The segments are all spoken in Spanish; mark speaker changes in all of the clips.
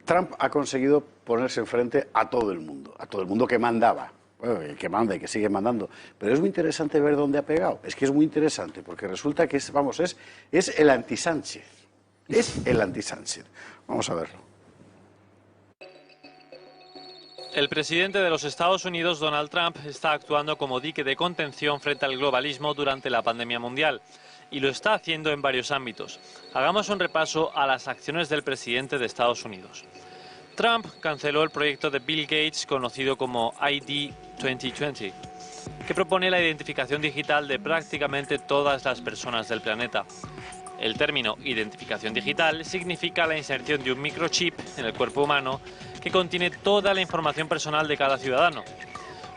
Speaker 1: Trump ha conseguido ponerse enfrente a todo el mundo que mandaba. Bueno, el que manda y que sigue mandando. Pero es muy interesante ver dónde ha pegado. Es que es muy interesante, porque resulta que es el anti-Sánchez. Es el anti-Sánchez. Vamos a verlo.
Speaker 2: El presidente de los Estados Unidos, Donald Trump, está actuando como dique de contención frente al globalismo durante la pandemia mundial. Y lo está haciendo en varios ámbitos. Hagamos un repaso a las acciones del presidente de Estados Unidos. Trump canceló el proyecto de Bill Gates conocido como ID 2020, que propone la identificación digital de prácticamente todas las personas del planeta. El término identificación digital significa la inserción de un microchip en el cuerpo humano que contiene toda la información personal de cada ciudadano.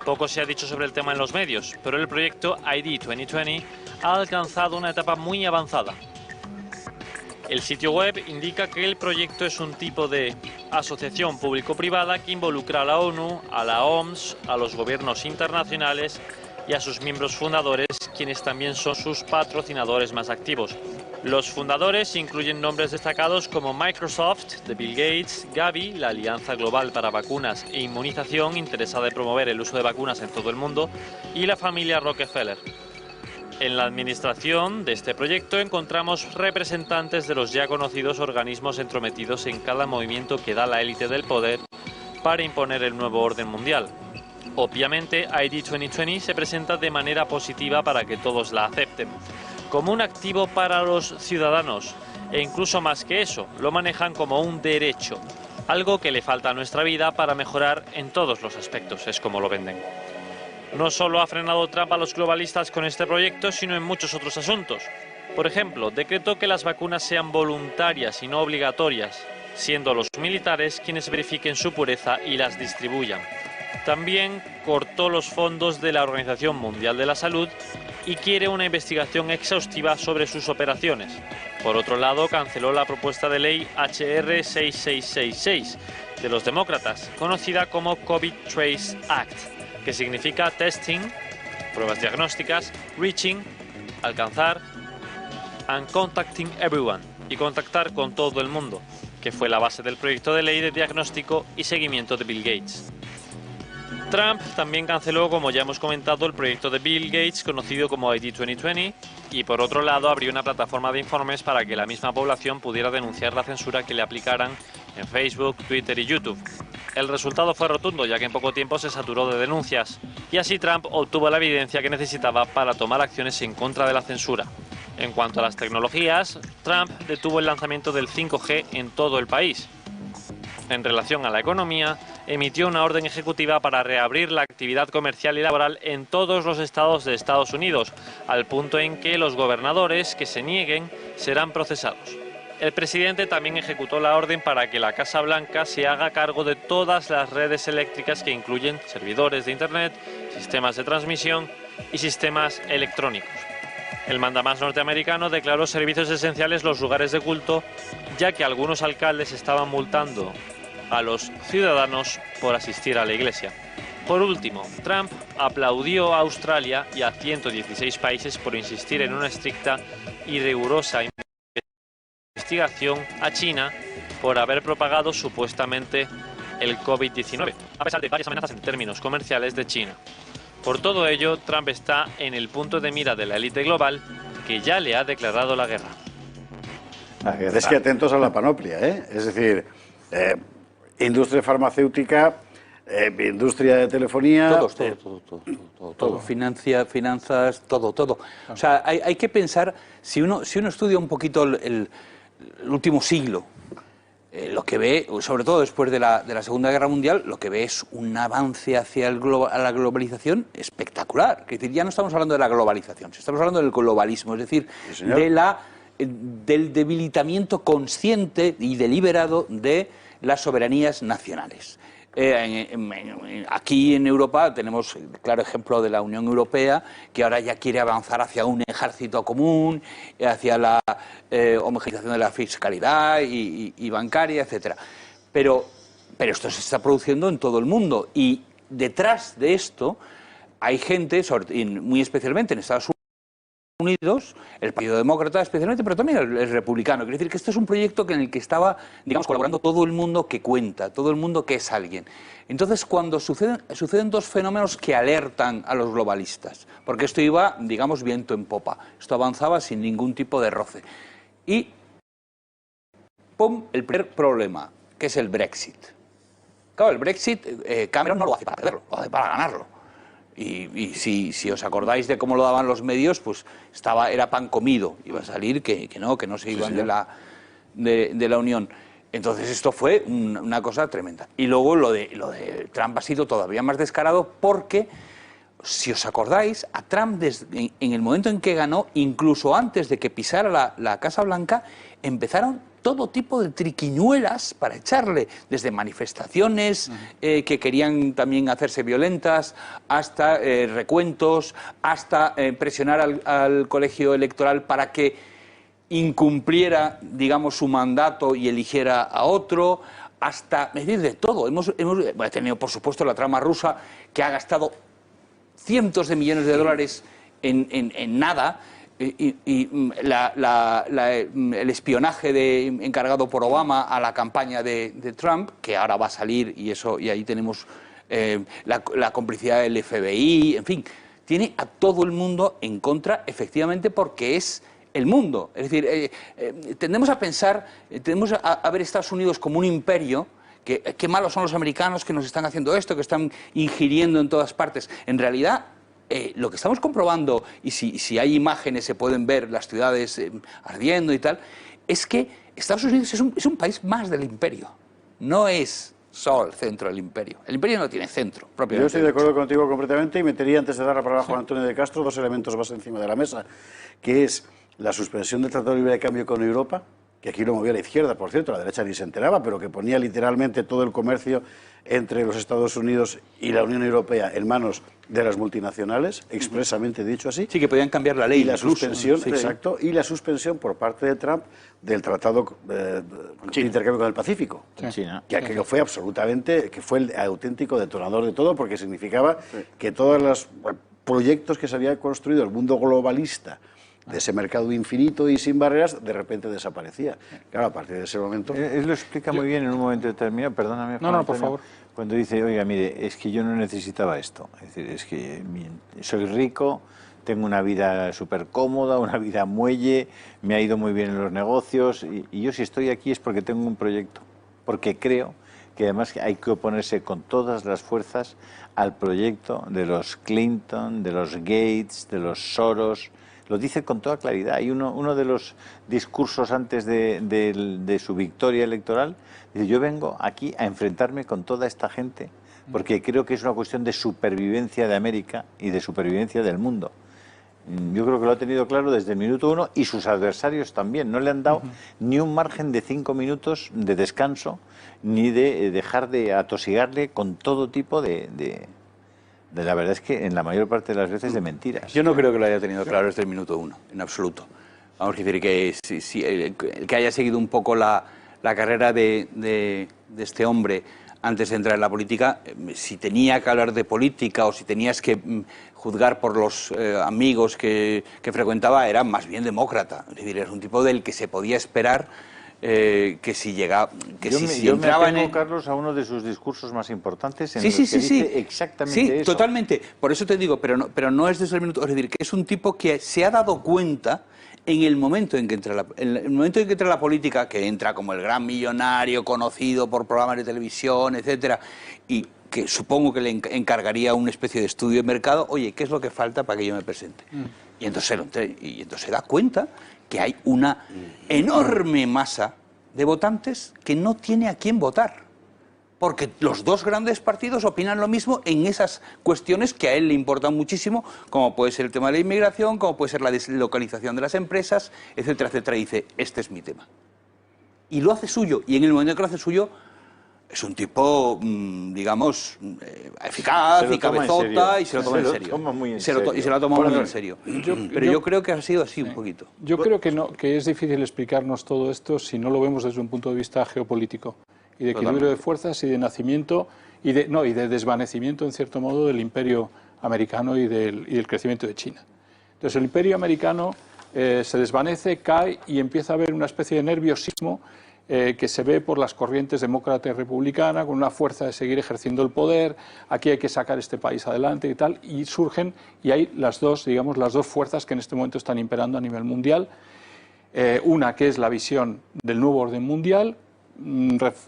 Speaker 2: Poco se ha dicho sobre el tema en los medios, pero el proyecto ID 2020 ha alcanzado una etapa muy avanzada. El sitio web indica que el proyecto es un tipo de asociación público-privada que involucra a la ONU, a la OMS, a los gobiernos internacionales y a sus miembros fundadores, quienes también son sus patrocinadores más activos. Los fundadores incluyen nombres destacados como Microsoft, de Bill Gates, Gavi, la Alianza Global para Vacunas e Inmunización, interesada en promover el uso de vacunas en todo el mundo, y la familia Rockefeller. En la administración de este proyecto encontramos representantes de los ya conocidos organismos entrometidos en cada movimiento que da la élite del poder para imponer el nuevo orden mundial. Obviamente, ID 2020 se presenta de manera positiva para que todos la acepten, como un activo para los ciudadanos, e incluso más que eso, lo manejan como un derecho, algo que le falta a nuestra vida para mejorar en todos los aspectos, es como lo venden. No solo ha frenado Trump a los globalistas con este proyecto, sino en muchos otros asuntos. Por ejemplo, decretó que las vacunas sean voluntarias y no obligatorias, siendo los militares quienes verifiquen su pureza y las distribuyan. También cortó los fondos de la Organización Mundial de la Salud y quiere una investigación exhaustiva sobre sus operaciones. Por otro lado, canceló la propuesta de ley HR 6666 de los demócratas, conocida como COVID Trace Act, que significa testing, pruebas diagnósticas, reaching, alcanzar, and contacting everyone, y contactar con todo el mundo, que fue la base del proyecto de ley de diagnóstico y seguimiento de Bill Gates. Trump también canceló, como ya hemos comentado, el proyecto de Bill Gates conocido como ID 2020 y por otro lado abrió una plataforma de informes para que la misma población pudiera denunciar la censura que le aplicaran en Facebook, Twitter y YouTube. El resultado fue rotundo, ya que en poco tiempo se saturó de denuncias y así Trump obtuvo la evidencia que necesitaba para tomar acciones en contra de la censura. En cuanto a las tecnologías, Trump detuvo el lanzamiento del 5G en todo el país. En relación a la economía, emitió una orden ejecutiva para reabrir la actividad comercial y laboral en todos los estados de Estados Unidos, al punto en que los gobernadores que se nieguen serán procesados. El presidente también ejecutó la orden para que la Casa Blanca se haga cargo de todas las redes eléctricas que incluyen servidores de Internet, sistemas de transmisión y sistemas electrónicos. El mandamás norteamericano declaró servicios esenciales los lugares de culto, ya que algunos alcaldes estaban multando a los ciudadanos por asistir a la iglesia. Por último, Trump aplaudió a Australia y a 116 países por insistir en una estricta y rigurosa investigación a China por haber propagado supuestamente el COVID-19, a pesar de varias amenazas en términos comerciales de China. Por todo ello, Trump está en el punto de mira de la élite global que ya le ha declarado la guerra.
Speaker 1: Es que atentos a la panoplia, ¿eh? Es decir, industria farmacéutica, industria de telefonía...
Speaker 3: Todo. Finanzas, todo. O sea, hay que pensar, si uno estudia un poquito el último siglo, lo que ve, sobre todo después de la Segunda Guerra Mundial, lo que ve es un avance hacia la globalización espectacular. Es decir, ya no estamos hablando de la globalización, estamos hablando del globalismo, es decir,
Speaker 1: sí,
Speaker 3: del debilitamiento consciente y deliberado de las soberanías nacionales. Aquí en Europa tenemos el claro ejemplo de la Unión Europea, que ahora ya quiere avanzar hacia un ejército común, hacia la homogeneización de la fiscalidad y bancaria, etcétera. Pero esto se está produciendo en todo el mundo y detrás de esto hay gente, muy especialmente en Estados Unidos, Unidos, el Partido Demócrata especialmente, pero también el Republicano. Quiere decir que esto es un proyecto en el que estaba, digamos, colaborando todo el mundo que cuenta, todo el mundo que es alguien. Entonces, cuando suceden dos fenómenos que alertan a los globalistas, porque esto iba, digamos, viento en popa, esto avanzaba sin ningún tipo de roce. Y, ¡pum!, el primer problema, que es el Brexit. Claro, el Brexit, Cameron no lo hace para perderlo, lo hace para ganarlo. Y si os acordáis de cómo lo daban los medios, pues era pan comido. Iba a salir que no se iban de la Unión. Entonces esto fue una cosa tremenda. Y luego lo de Trump ha sido todavía más descarado porque, si os acordáis, a Trump en el momento en que ganó, incluso antes de que pisara la Casa Blanca, empezaron todo tipo de triquiñuelas para echarle, desde manifestaciones que querían también hacerse violentas, hasta recuentos, hasta presionar al colegio electoral para que incumpliera, digamos, su mandato y eligiera a otro, hasta, es decir, de todo. Hemos tenido, por supuesto, la trama rusa, que ha gastado cientos de millones de dólares en nada, y el espionaje encargado por Obama a la campaña de Trump, que ahora va a salir, y ahí tenemos la complicidad del FBI, en fin, tiene a todo el mundo en contra, efectivamente, porque es el mundo. Es decir, tendemos a pensar, tendemos a ver Estados Unidos como un imperio. Qué malos son los americanos que nos están haciendo esto, que están ingiriendo en todas partes. En realidad, lo que estamos comprobando, y si hay imágenes se pueden ver las ciudades ardiendo y tal, es que Estados Unidos es un país más del imperio. No es solo el centro del imperio. El imperio no tiene centro, propiamente.
Speaker 1: Yo estoy de acuerdo contigo completamente y metería, antes de dar la palabra a Juan Antonio de Castro, dos elementos más encima de la mesa, que es la suspensión del Tratado de Libre de Cambio con Europa, que aquí lo movía a la izquierda, por cierto, la derecha ni se enteraba, pero que ponía literalmente todo el comercio entre los Estados Unidos y la Unión Europea en manos de las multinacionales, expresamente dicho así.
Speaker 3: Sí, que podían cambiar la ley.
Speaker 1: Y la suspensión, exacto, y la suspensión por parte de Trump del Tratado de Intercambio con el Pacífico, que fue absolutamente, que fue el auténtico detonador de todo, porque significaba que todos los proyectos que se había construido el mundo globalista de ese mercado infinito y sin barreras, de repente desaparecía. Claro, a partir de ese momento...
Speaker 4: Él lo explica muy bien en un momento determinado, perdóname.
Speaker 5: No, por favor.
Speaker 4: Cuando dice, oiga, mire, es que yo no necesitaba esto. Es decir, es que soy rico, tengo una vida súper cómoda, una vida muelle, me ha ido muy bien en los negocios, y yo si estoy aquí es porque tengo un proyecto, porque creo que además hay que oponerse con todas las fuerzas al proyecto de los Clinton, de los Gates, de los Soros. Lo dice con toda claridad. Hay uno de los discursos antes de su victoria electoral, dice, yo vengo aquí a enfrentarme con toda esta gente porque creo que es una cuestión de supervivencia de América y de supervivencia del mundo. Yo creo que lo ha tenido claro desde el minuto uno, y sus adversarios también. No le han dado ni un margen de 5 minutos de descanso, ni de dejar de atosigarle con todo tipo la verdad es que en la mayor parte de las veces de mentiras.
Speaker 3: Yo no creo que lo haya tenido claro desde el minuto uno, en absoluto. Vamos a decir que el que haya seguido un poco la carrera de este hombre antes de entrar en la política, si tenía que hablar de política o si tenías que juzgar por los amigos que frecuentaba, era más bien demócrata. Es decir, era un tipo del que se podía esperar que si llegaba, que
Speaker 4: yo me apego, Carlos, a uno de sus discursos más importantes en los que dice exactamente eso.
Speaker 3: Totalmente. Por eso te digo, pero no es desde el minuto. Es decir, que es un tipo que se ha dado cuenta en el momento en que entra la política, que entra como el gran millonario conocido por programas de televisión, etcétera, y que supongo que le encargaría una especie de estudio de mercado. Oye, ¿qué es lo que falta para que yo me presente? Y entonces se da cuenta que hay una enorme masa de votantes que no tiene a quién votar, porque los dos grandes partidos opinan lo mismo en esas cuestiones que a él le importan muchísimo, como puede ser el tema de la inmigración, como puede ser la deslocalización de las empresas, etcétera, etcétera. Y dice, este es mi tema. Y lo hace suyo, y en el momento en que lo hace suyo, es un tipo, digamos, eficaz y cabezota, y se lo toma en serio. Y se lo ha tomado muy en serio. Pero yo creo que ha sido así un poquito.
Speaker 5: Yo creo que es difícil explicarnos todo esto si no lo vemos desde un punto de vista geopolítico y de equilibrio de fuerzas y de nacimiento y de desvanecimiento, en cierto modo, del imperio americano y del crecimiento de China. Entonces el imperio americano se desvanece, cae y empieza a haber una especie de nerviosismo que se ve por las corrientes demócrata y republicana, con una fuerza de seguir ejerciendo el poder, aquí hay que sacar este país adelante y tal, y surgen, y hay las dos, digamos, las dos fuerzas que en este momento están imperando a nivel mundial. Una que es la visión del nuevo orden mundial,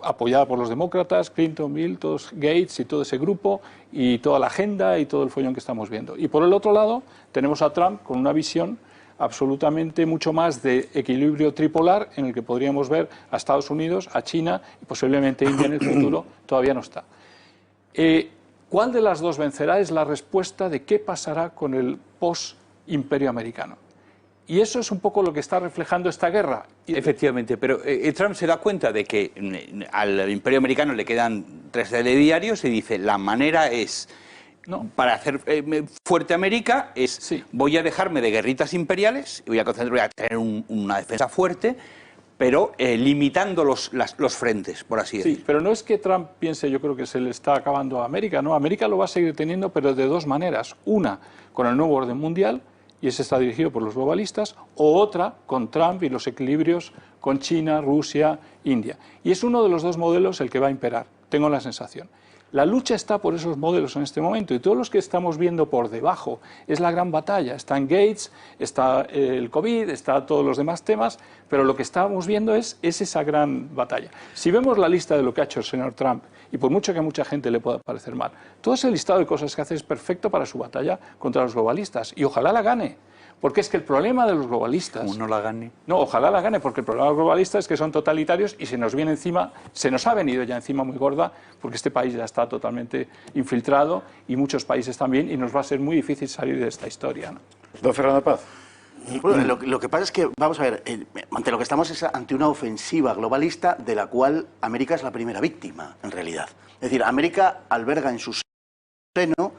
Speaker 5: apoyada por los demócratas, Clinton, Bill, todos, Gates y todo ese grupo, y toda la agenda y todo el follón que estamos viendo. Y por el otro lado tenemos a Trump con una visión absolutamente mucho más de equilibrio tripolar, en el que podríamos ver a Estados Unidos, a China y posiblemente India en el futuro. Todavía no está. ¿Cuál de las dos vencerá? Es la respuesta de qué pasará con el post-imperio americano. Y eso es un poco lo que está reflejando esta guerra.
Speaker 3: Efectivamente, pero Trump se da cuenta de que al imperio americano le quedan 3 telediarios y dice, la manera es...
Speaker 5: No.
Speaker 3: Para hacer fuerte América es
Speaker 5: Sí.
Speaker 3: voy a dejarme de guerritas imperiales y voy a tener una defensa fuerte, pero limitando los frentes, por así decirlo.
Speaker 5: Sí, pero no es que Trump piense, yo creo que se le está acabando a América, ¿no? América lo va a seguir teniendo, pero de dos maneras. Una, con el nuevo orden mundial, y ese está dirigido por los globalistas, o otra, con Trump y los equilibrios con China, Rusia, India. Y es uno de los dos modelos el que va a imperar, tengo la sensación. La lucha está por esos modelos en este momento y todos los que estamos viendo por debajo es la gran batalla. Está en Gates, está el COVID, está todos los demás temas, pero lo que estamos viendo es esa gran batalla. Si vemos la lista de lo que ha hecho el señor Trump, y por mucho que a mucha gente le pueda parecer mal, todo ese listado de cosas que hace es perfecto para su batalla contra los globalistas y ojalá la gane. Porque es que el problema de los globalistas...
Speaker 3: Como no la gane.
Speaker 5: No, ojalá la gane, porque el problema de los globalistas es que son totalitarios y se nos viene encima, se nos ha venido ya encima muy gorda, porque este país ya está totalmente infiltrado y muchos países también, y nos va a ser muy difícil salir de esta historia, ¿no?
Speaker 1: Don Fernando Paz.
Speaker 6: Bueno, lo que pasa es que, vamos a ver, ante lo que estamos es ante una ofensiva globalista de la cual América es la primera víctima, en realidad. Es decir, América alberga en su seno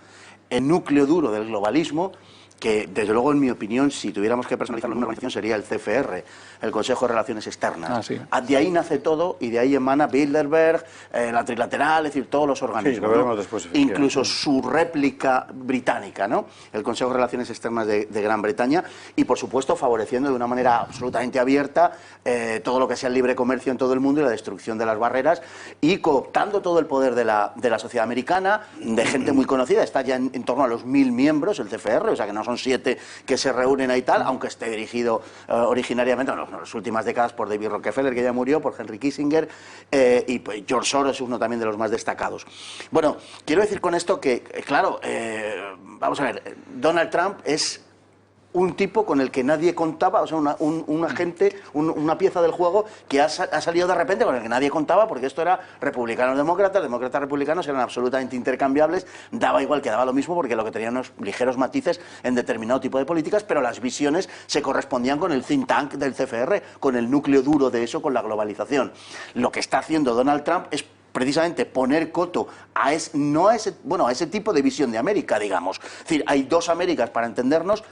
Speaker 6: el núcleo duro del globalismo, que desde luego, en mi opinión, si tuviéramos que personalizarlo en una organización, sería el CFR, el Consejo de Relaciones Externas.
Speaker 5: Sí.
Speaker 6: De ahí nace todo y de ahí emana Bilderberg, la trilateral, es decir, todos los organismos.
Speaker 1: Sí, lo veremos después,
Speaker 6: Incluso su réplica británica, ¿no? El Consejo de Relaciones Externas de Gran Bretaña, y por supuesto favoreciendo de una manera absolutamente abierta todo lo que sea el libre comercio en todo el mundo y la destrucción de las barreras, y cooptando todo el poder de la sociedad americana, de gente muy conocida. Está ya en torno a los 1000 miembros el CFR, o sea que no son 7 que se reúnen ahí tal, aunque esté dirigido originariamente en las últimas décadas por David Rockefeller, que ya murió, por Henry Kissinger, y pues George Soros es uno también de los más destacados. Bueno, quiero decir con esto que, claro, vamos a ver, Donald Trump es un tipo con el que nadie contaba, o sea, un agente, una pieza del juego que ha salido de repente, con el que nadie contaba, porque esto era republicanos-demócratas, demócratas-republicanos, eran absolutamente intercambiables, daba igual, que daba lo mismo, porque lo que tenían unos ligeros matices en determinado tipo de políticas, pero las visiones se correspondían con el think tank del CFR, con el núcleo duro de eso, con la globalización. Lo que está haciendo Donald Trump es precisamente poner coto a ese tipo de visión de América, digamos. Es decir, hay dos Américas, para entendernos.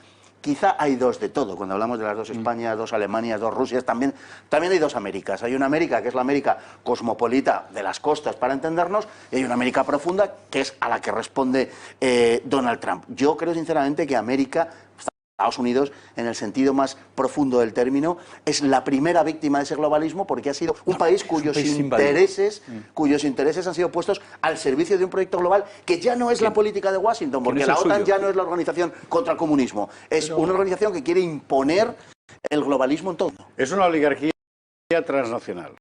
Speaker 6: Quizá hay dos de todo. Cuando hablamos de las dos Españas, dos Alemanias, dos Rusias, también hay dos Américas. Hay una América que es la América cosmopolita de las costas, para entendernos, y hay una América profunda que es a la que responde Donald Trump. Yo creo sinceramente que América, Estados Unidos, en el sentido más profundo del término, es la primera víctima de ese globalismo, porque ha sido un país cuyos intereses han sido puestos al servicio de un proyecto global que ya no es la política de Washington, porque la OTAN ya no es la organización contra el comunismo, es una organización que quiere imponer el globalismo en todo.
Speaker 1: Es una oligarquía transnacional.